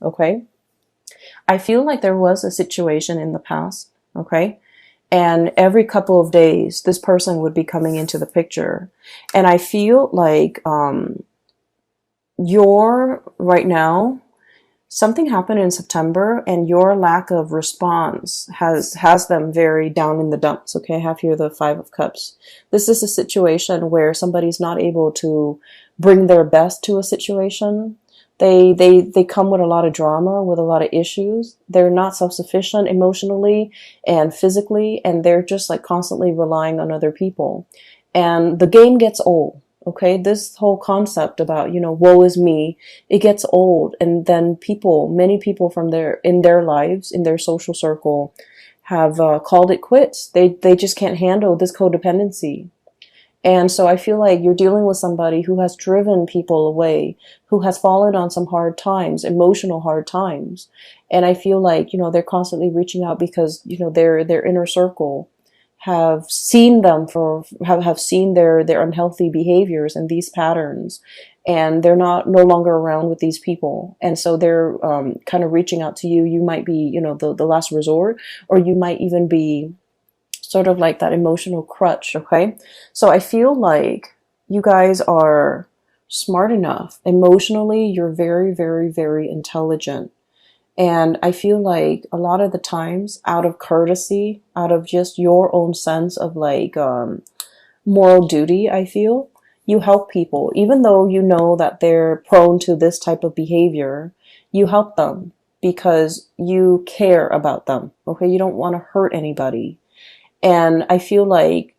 Okay. I feel like there was a situation in the past. Okay. And every couple of days, this person would be coming into the picture. And I feel like, you're right now, something happened in September and your lack of response has them very down in the dumps. Okay, I have here the 5 of Cups. This is a situation where somebody's not able to bring their best to a situation. They come with a lot of drama, with a lot of issues. They're not self-sufficient emotionally and physically, and they're just like constantly relying on other people. And the game gets old. Okay, this whole concept about, woe is me, it gets old. And then many people from in their lives, in their social circle, have called it quits. They just can't handle this codependency. And so I feel like you're dealing with somebody who has driven people away, who has fallen on some hard times, emotional hard times. And I feel like, they're constantly reaching out because, their inner circle have seen them have seen their unhealthy behaviors and these patterns, and they're no longer around with these people, and so they're kind of reaching out to you. You might be, the last resort, or you might even be sort of like that emotional crutch. Okay, so I feel like you guys are smart enough emotionally. You're very, very, very intelligent. And I feel like a lot of the times, out of courtesy, out of just your own sense of like moral duty, I feel you help people, even though you know that they're prone to this type of behavior. You help them because you care about them. Okay, you don't want to hurt anybody. And I feel like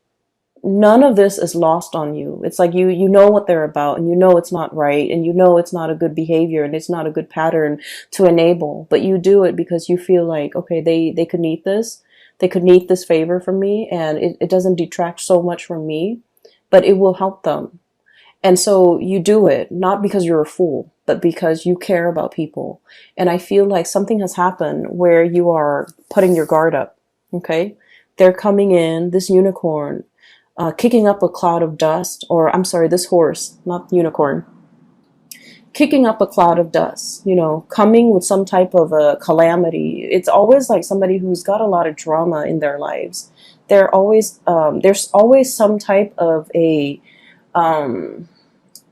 none of this is lost on you. It's like you know what they're about, and you know it's not right, and you know it's not a good behavior, and it's not a good pattern to enable, but you do it because you feel like, okay, they could need this. They could need this favor from me, and it doesn't detract so much from me, but it will help them. And so you do it not because you're a fool, but because you care about people. And I feel like something has happened where you are putting your guard up. Okay, they're coming in, this unicorn, kicking up a cloud of dust, or I'm sorry, this horse, not unicorn, kicking up a cloud of dust, coming with some type of a calamity. It's always like somebody who's got a lot of drama in their lives. There's always some type of um,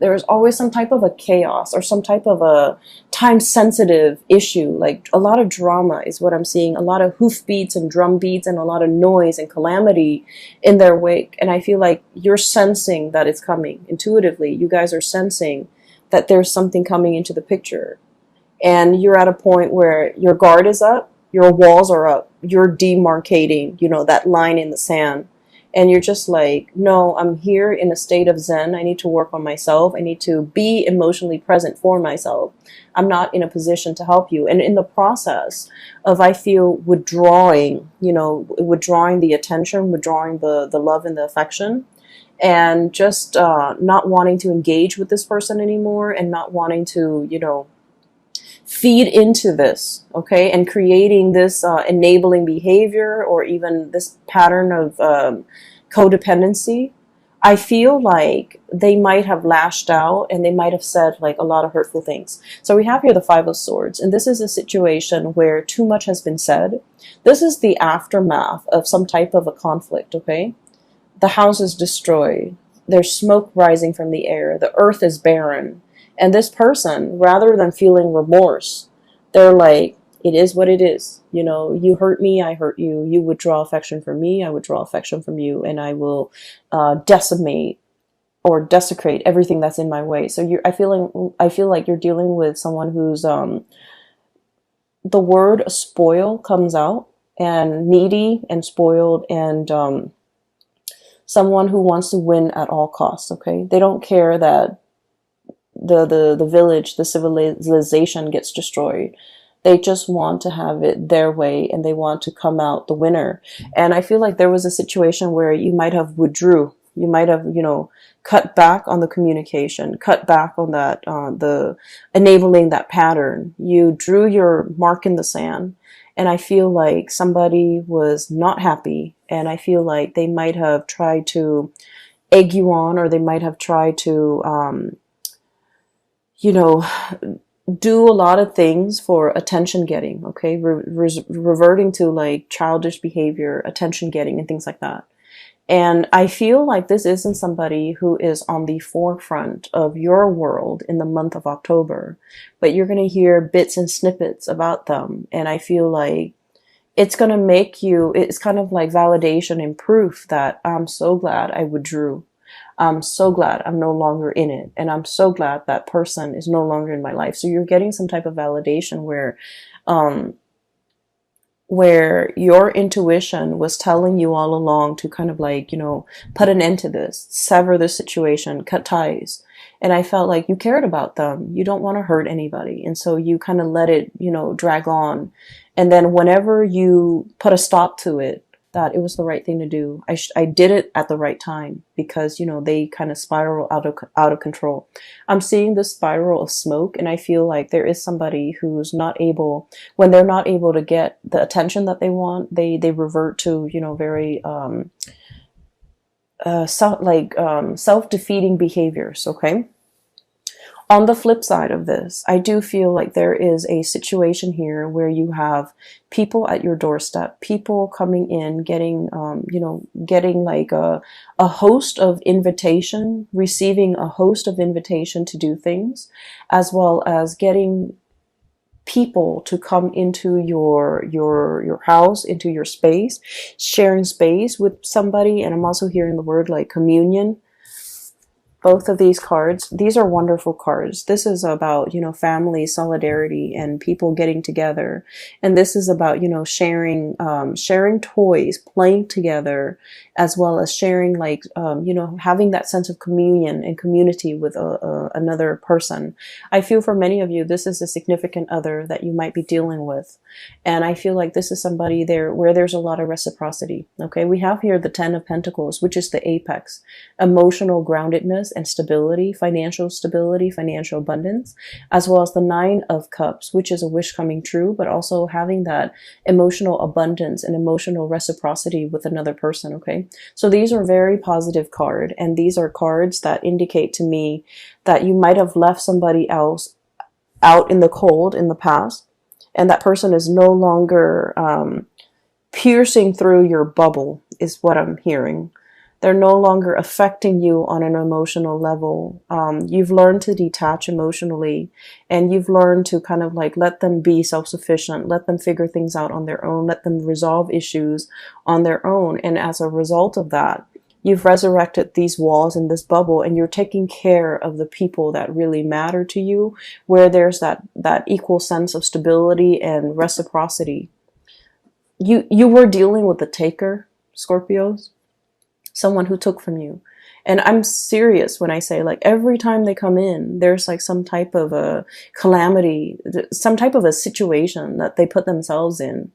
there's always some type of a chaos or some type of a time sensitive issue. Like a lot of drama is what I'm seeing, a lot of hoof beats and drum beats and a lot of noise and calamity in their wake. And I feel like you're sensing that it's coming intuitively. You guys are sensing that there's something coming into the picture, and you're at a point where your guard is up, your walls are up, you're demarcating, that line in the sand. And you're just like, no, I'm here in a state of Zen. I need to work on myself. I need to be emotionally present for myself. I'm not in a position to help you. And in the process of, I feel, withdrawing the attention, withdrawing the love and the affection, and just not wanting to engage with this person anymore, and not wanting to, feed into this, okay, and creating this enabling behavior, or even this pattern of codependency. I feel like they might have lashed out, and they might have said like a lot of hurtful things. So we have here the 5 of Swords, and this is a situation where too much has been said. This is the aftermath of some type of a conflict, okay? The house is destroyed. There's smoke rising from the air. The earth is barren. And this person, rather than feeling remorse, they're like, it is what it is. You hurt me, I hurt you. You withdraw affection from me, I withdraw affection from you, and I will decimate or desecrate everything that's in my way. So I feel like you're dealing with someone who's the word spoil comes out, and needy and spoiled, and someone who wants to win at all costs. Okay, they don't care that the village, the civilization gets destroyed. They just want to have it their way, and they want to come out the winner. And I feel like there was a situation where you might have withdrew. You might have, cut back on the communication, cut back on that, the enabling that pattern. You drew your mark in the sand. And I feel like somebody was not happy. And I feel like they might have tried to egg you on, or they might have tried to, you know, do a lot of things for attention getting, okay? Reverting to like childish behavior, attention getting, and things like that. And I feel like this isn't somebody who is on the forefront of your world in the month of October, but you're going to hear bits and snippets about them. And I feel like it's going to make you, it's kind of like validation and proof that I'm so glad I withdrew. I'm so glad I'm no longer in it. And I'm so glad that person is no longer in my life. So you're getting some type of validation um, where your intuition was telling you all along to kind of like, you know, put an end to this, sever this situation, cut ties. And I felt like you cared about them. You don't want to hurt anybody. And so you kind of let it, you know, drag on. And then whenever you put a stop to it, that it was the right thing to do. I did it at the right time because, you know, they kind of spiral out of control. I'm seeing this spiral of smoke, and I feel like there is somebody who's not able, when they're not able to get the attention that they want, they revert to, you know, very self-defeating behaviors, okay? On the flip side of this, I do feel like there is a situation here where you have people at your doorstep, people coming in, getting, you know, getting like a host of invitation, receiving a host of invitation to do things, as well as getting people to come into your house, into your space, sharing space with somebody. And I'm also hearing the word like communion. Both of these cards, these are wonderful cards. This is about, you know, family, solidarity, and people getting together. And this is about, you know, sharing toys, playing together, as well as sharing like, you know, having that sense of communion and community with another person. I feel for many of you, this is a significant other that you might be dealing with. And I feel like this is somebody there where there's a lot of reciprocity. Okay. We have here the 10 of Pentacles, which is the apex, emotional groundedness and stability, financial abundance, as well as the 9 of Cups, which is a wish coming true, but also having that emotional abundance and emotional reciprocity with another person. Okay. So these are very positive cards, and these are cards that indicate to me that you might have left somebody else out in the cold in the past, and that person is no longer piercing through your bubble, is what I'm hearing. They're no longer affecting you on an emotional level. You've learned to detach emotionally, and you've learned to kind of like let them be self-sufficient, let them figure things out on their own, let them resolve issues on their own. And as a result of that, you've resurrected these walls in this bubble, and you're taking care of the people that really matter to you, where there's that equal sense of stability and reciprocity. You were dealing with the taker, Scorpios, someone who took from you. And I'm serious when I say, like, every time they come in, there's like some type of a calamity, some type of a situation that they put themselves in.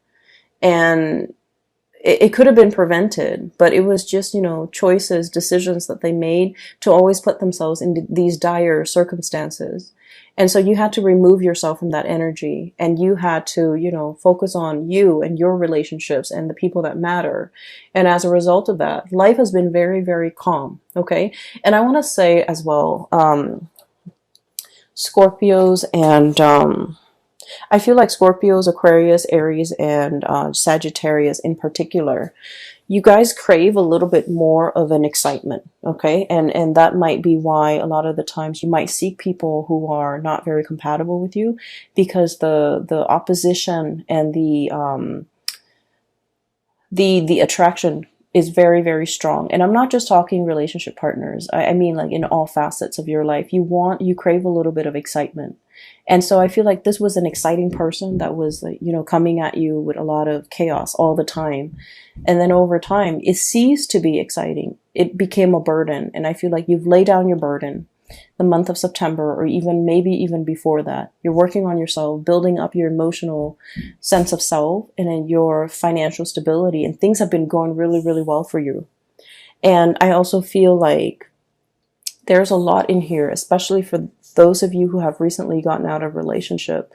And it could have been prevented, but it was just, you know, choices, decisions that they made to always put themselves in these dire circumstances. And so you had to remove yourself from that energy, and you had to, you know, focus on you and your relationships and the people that matter. And as a result of that, life has been very, very calm. Okay. And I want to say as well, Scorpios and, I feel like Scorpios, Aquarius, Aries, and Sagittarius in particular, you guys crave a little bit more of an excitement, okay? And that might be why a lot of the times you might seek people who are not very compatible with you, because the opposition and the attraction is very, very strong. And I'm not just talking relationship partners. I mean, like, in all facets of your life, you crave a little bit of excitement. And so I feel like this was an exciting person that was, you know, coming at you with a lot of chaos all the time. And then over time, it ceased to be exciting. It became a burden. And I feel like you've laid down your burden the month of September, or even maybe even before that. You're working on yourself, building up your emotional sense of self and then your financial stability. And things have been going really, really well for you. And I also feel like there's a lot in here, especially for those of you who have recently gotten out of a relationship.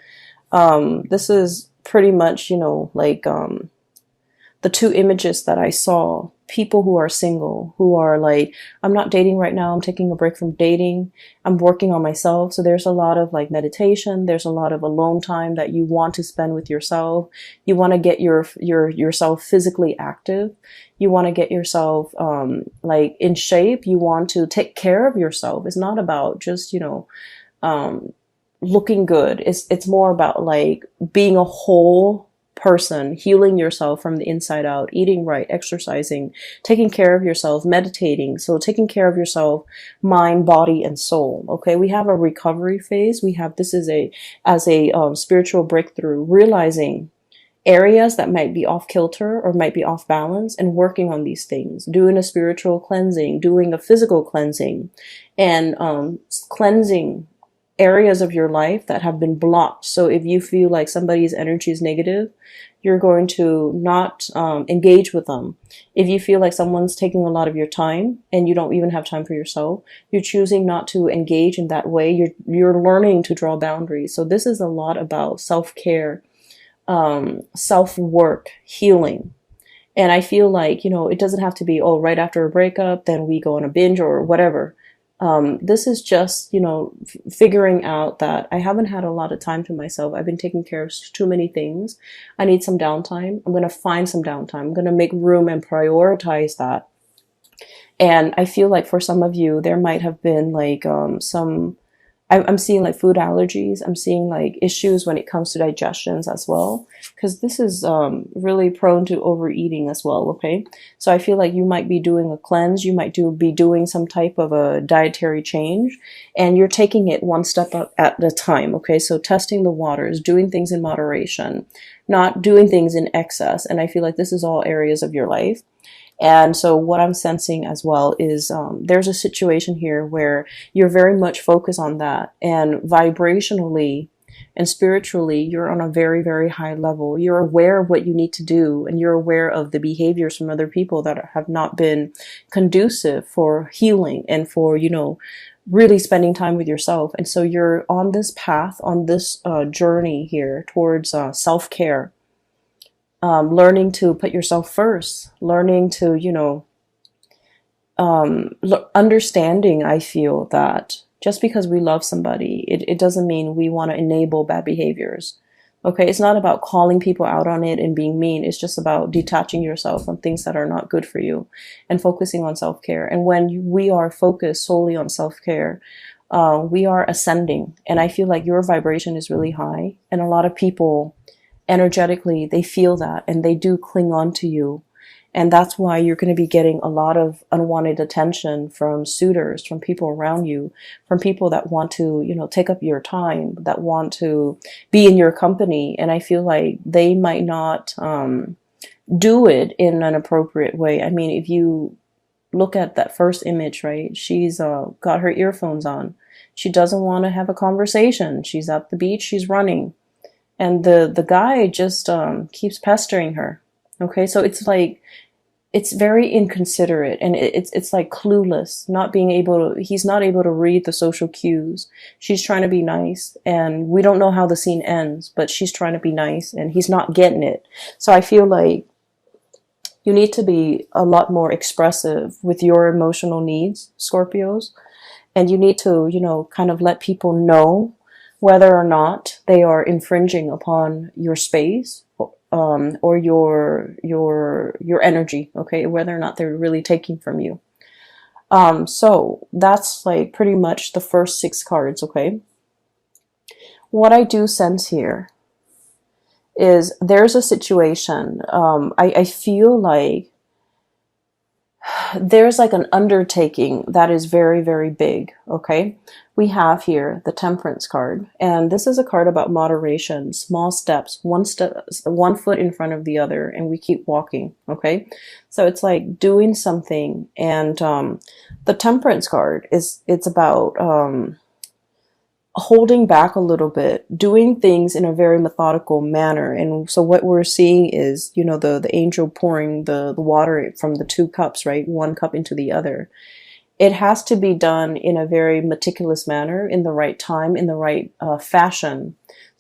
This is pretty much, you know, like the two images that I saw people who are single, who are like, I'm not dating right now, I'm taking a break from dating, I'm working on myself. So there's a lot of like meditation, there's a lot of alone time that you want to spend with yourself. You want to get yourself physically active. You want to get yourself like in shape. You want to take care of yourself. It's not about just, looking good. It's more about like being a whole person, healing yourself from the inside out, eating right, exercising, taking care of yourself, meditating. So taking care of yourself, mind, body, and soul. Okay. We have a recovery phase. We have, this is as a spiritual breakthrough, realizing areas that might be off kilter or might be off balance and working on these things, doing a spiritual cleansing, doing a physical cleansing, and cleansing areas of your life that have been blocked. So if you feel like somebody's energy is negative, you're going to not engage with them. If you feel like someone's taking a lot of your time and you don't even have time for yourself, you're choosing not to engage in that way. You're learning to draw boundaries. So this is a lot about self-care, self-work, healing. And I feel like, it doesn't have to be, oh, right after a breakup, then we go on a binge or whatever. This is just, figuring out that I haven't had a lot of time to myself. I've been taking care of too many things. I need some downtime. I'm going to find some downtime. I'm going to make room and prioritize that. And I feel like for some of you, there might have been like I'm seeing like food allergies. I'm seeing like issues when it comes to digestions as well, because this is really prone to overeating as well. Okay. So I feel like you might be doing a cleanse. You might be doing some type of a dietary change, and you're taking it one step at a time. Okay. So testing the waters, doing things in moderation, not doing things in excess. And I feel like this is all areas of your life. And so what I'm sensing as well is there's a situation here where you're very much focused on that. And vibrationally and spiritually, you're on a very, very high level. You're aware of what you need to do, and you're aware of the behaviors from other people that have not been conducive for healing and for, really spending time with yourself. And so you're on this path, on this journey here towards self-care. Learning to put yourself first, learning to, understanding, I feel that just because we love somebody, it doesn't mean we want to enable bad behaviors. Okay. It's not about calling people out on it and being mean. It's just about detaching yourself from things that are not good for you and focusing on self-care. And when we are focused solely on self-care, we are ascending. And I feel like your vibration is really high, and a lot of people energetically, they feel that and they do cling on to you. And that's why you're going to be getting a lot of unwanted attention from suitors, from people around you, from people that want to, take up your time, that want to be in your company. And I feel like they might not do it in an appropriate way. I mean, if you look at that first image, right? She's got her earphones on. She doesn't want to have a conversation. She's at the beach. She's running. And the guy just keeps pestering her. Okay, so it's like, it's very inconsiderate, and it's like clueless, he's not able to read the social cues. She's trying to be nice, and we don't know how the scene ends, but she's trying to be nice and he's not getting it. So I feel like you need to be a lot more expressive with your emotional needs, Scorpios. And you need to, kind of let people know whether or not they are infringing upon your space, or your energy, okay, whether or not they're really taking from you. So that's like pretty much the first 6 cards, okay? What I do sense here is there's a situation, I feel like there's like an undertaking that is very, very big, okay? We have here the Temperance card, and this is a card about moderation, small steps, one foot in front of the other, and we keep walking, okay? So it's like doing something, and the Temperance card it's about holding back a little bit, doing things in a very methodical manner. And so what we're seeing is, the angel pouring the water from the 2 cups, right? 1 cup into the other. It has to be done in a very meticulous manner, in the right time, in the right fashion,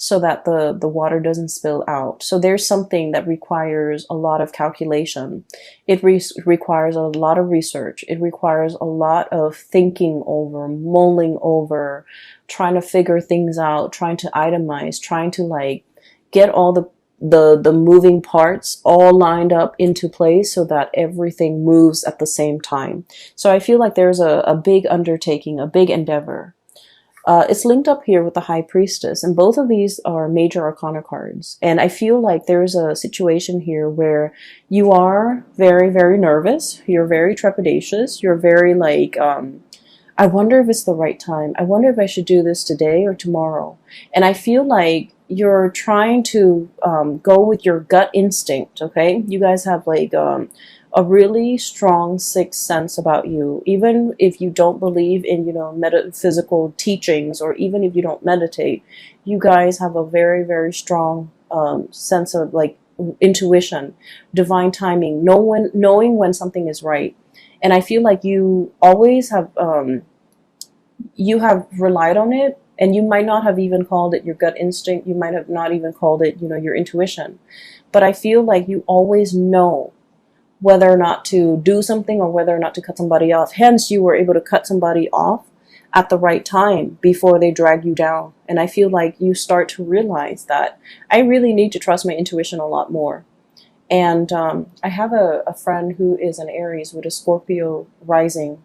so that the water doesn't spill out. So there's something that requires a lot of calculation. It requires a lot of research. It requires a lot of thinking over, mulling over, trying to figure things out, trying to itemize, trying to like get all the moving parts all lined up into place so that everything moves at the same time. So I feel like there's a big undertaking, a big endeavor. It's linked up here with the High Priestess, and both of these are major arcana cards. And I feel like there's a situation here where you are very, very nervous. You're very trepidatious. You're very like, I wonder if it's the right time. I wonder if I should do this today or tomorrow. And I feel like you're trying to go with your gut instinct, okay? You guys have like a really strong sixth sense about you. Even if you don't believe in, metaphysical teachings, or even if you don't meditate, you guys have a very, very strong sense of like intuition, divine timing, knowing when something is right. And I feel like you always have, you have relied on it, and you might not have even called it your gut instinct. You might have not even called it, your intuition. But I feel like you always know whether or not to do something or whether or not to cut somebody off. Hence, you were able to cut somebody off at the right time before they drag you down. And I feel like you start to realize that I really need to trust my intuition a lot more. And I have a friend who is an Aries with a Scorpio rising,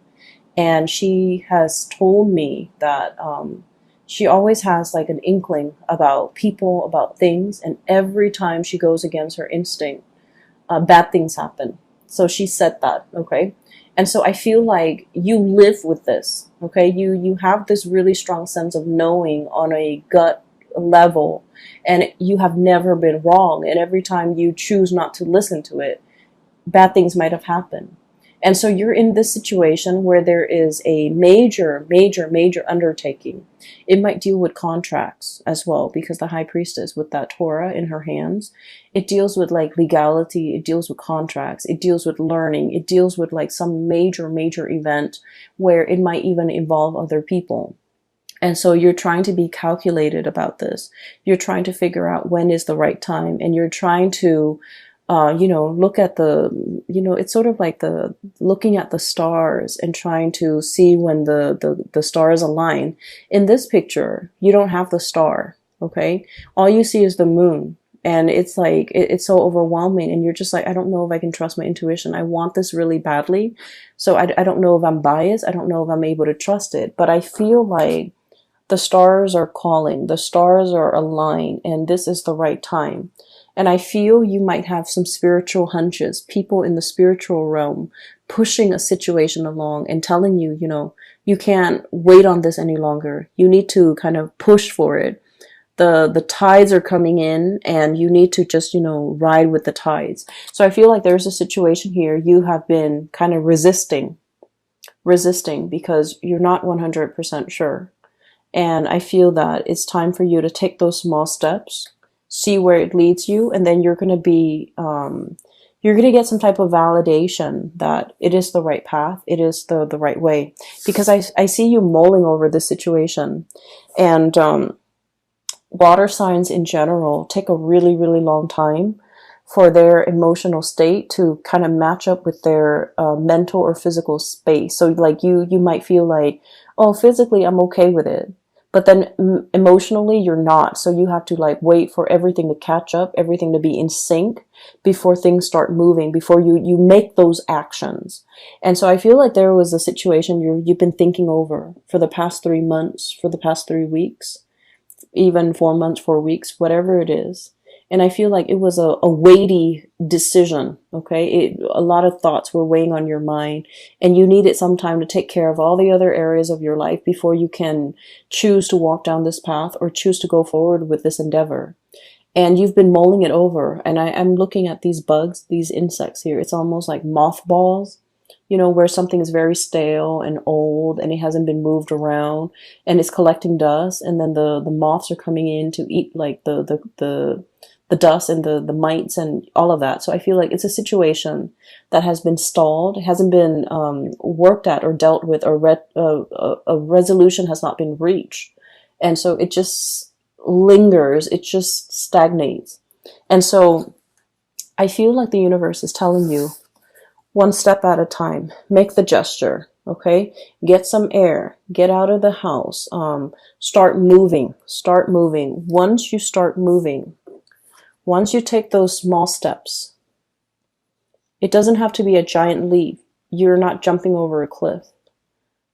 and she has told me that she always has like an inkling about people, about things, and every time she goes against her instinct, bad things happen. So she said that, okay? And so I feel like you live with this, okay? You have this really strong sense of knowing on a gut level, and you have never been wrong. And every time you choose not to listen to it, bad things might have happened. And so you're in this situation where there is a major, major, major undertaking. It might deal with contracts as well, because the High Priestess with that Torah in her hands, it deals with like legality, it deals with contracts, it deals with learning, it deals with like some major, major event where it might even involve other people. And so you're trying to be calculated about this. You're trying to figure out when is the right time, and you're trying to look at it's sort of like looking at the stars and trying to see when the stars align. In this picture, you don't have the star, okay? All you see is the moon. And it's like, it's so overwhelming. And you're just like, I don't know if I can trust my intuition. I want this really badly. So I don't know if I'm biased. I don't know if I'm able to trust it. But I feel like the stars are calling. The stars are aligned. And this is the right time. And I feel you might have some spiritual hunches, people in the spiritual realm pushing a situation along and telling you, you can't wait on this any longer. You need to kind of push for it. The tides are coming in, and you need to just, ride with the tides. So I feel like there's a situation here you have been kind of resisting because you're not 100% sure. And I feel that it's time for you to take those small steps, see where it leads you, and then you're going to be, you're going to get some type of validation that it is the right path, it is the right way. Because I see you mulling over this situation. And water signs in general take a really, really long time for their emotional state to kind of match up with their mental or physical space. So like you might feel like, oh, physically I'm okay with it, but then emotionally you're not. So you have to like wait for everything to catch up, everything to be in sync before things start moving, before you make those actions. And so I feel like there was a situation you've been thinking over for the past 3 months, for the past 3 weeks, even 4 months, 4 weeks, whatever it is. And I feel like it was a weighty decision, okay? A lot of thoughts were weighing on your mind, and you needed some time to take care of all the other areas of your life before you can choose to walk down this path or choose to go forward with this endeavor. And you've been mulling it over, and I'm looking at these bugs, these insects here. It's almost like mothballs, where something is very stale and old and it hasn't been moved around and it's collecting dust, and then the moths are coming in to eat like the dust and the mites and all of that. So I feel like it's a situation that has been stalled, it hasn't been worked at or dealt with, or a resolution has not been reached. And so it just lingers, it just stagnates. And so I feel like the universe is telling you, one step at a time, make the gesture. Okay, get some air, get out of the house, start moving, start moving. Once you start moving, once you take those small steps, it doesn't have to be a giant leap. You're not jumping over a cliff.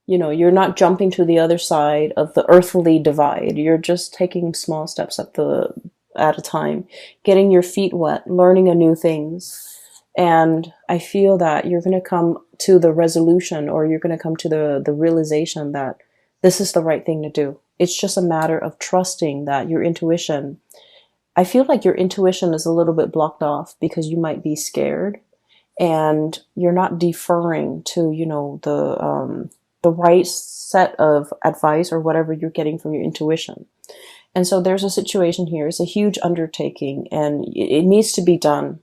You know, you're not jumping to the other side of the earthly divide. You're just taking small steps at a time, getting your feet wet, learning a new things. And I feel that you're going to come to the resolution, or you're going to come to the realization that this is the right thing to do. It's just a matter of trusting that your intuition, I feel like your intuition is a little bit blocked off because you might be scared and you're not deferring to, you know, the right set of advice or whatever you're getting from your intuition. And so there's a situation here. It's a huge undertaking and it needs to be done.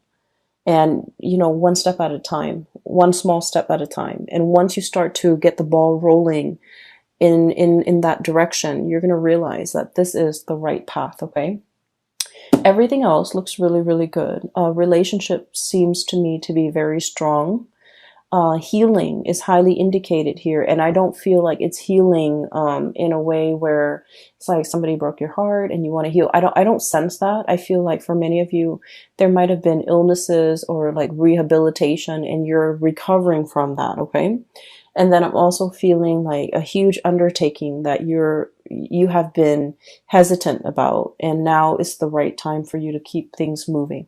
And, you know, one step at a time, one small step at a time. And once you start to get the ball rolling in that direction, you're going to realize that this is the right path. Okay. Everything else looks really, really good. Relationship seems to me to be very strong. Healing is highly indicated here, and I don't feel like it's healing in a way where it's like somebody broke your heart and you want to heal. I don't sense that. I feel like for many of you, there might have been illnesses or like rehabilitation, and you're recovering from that. Okay, and then I'm also feeling like a huge undertaking that you have been hesitant about, and now is the right time for you to keep things moving.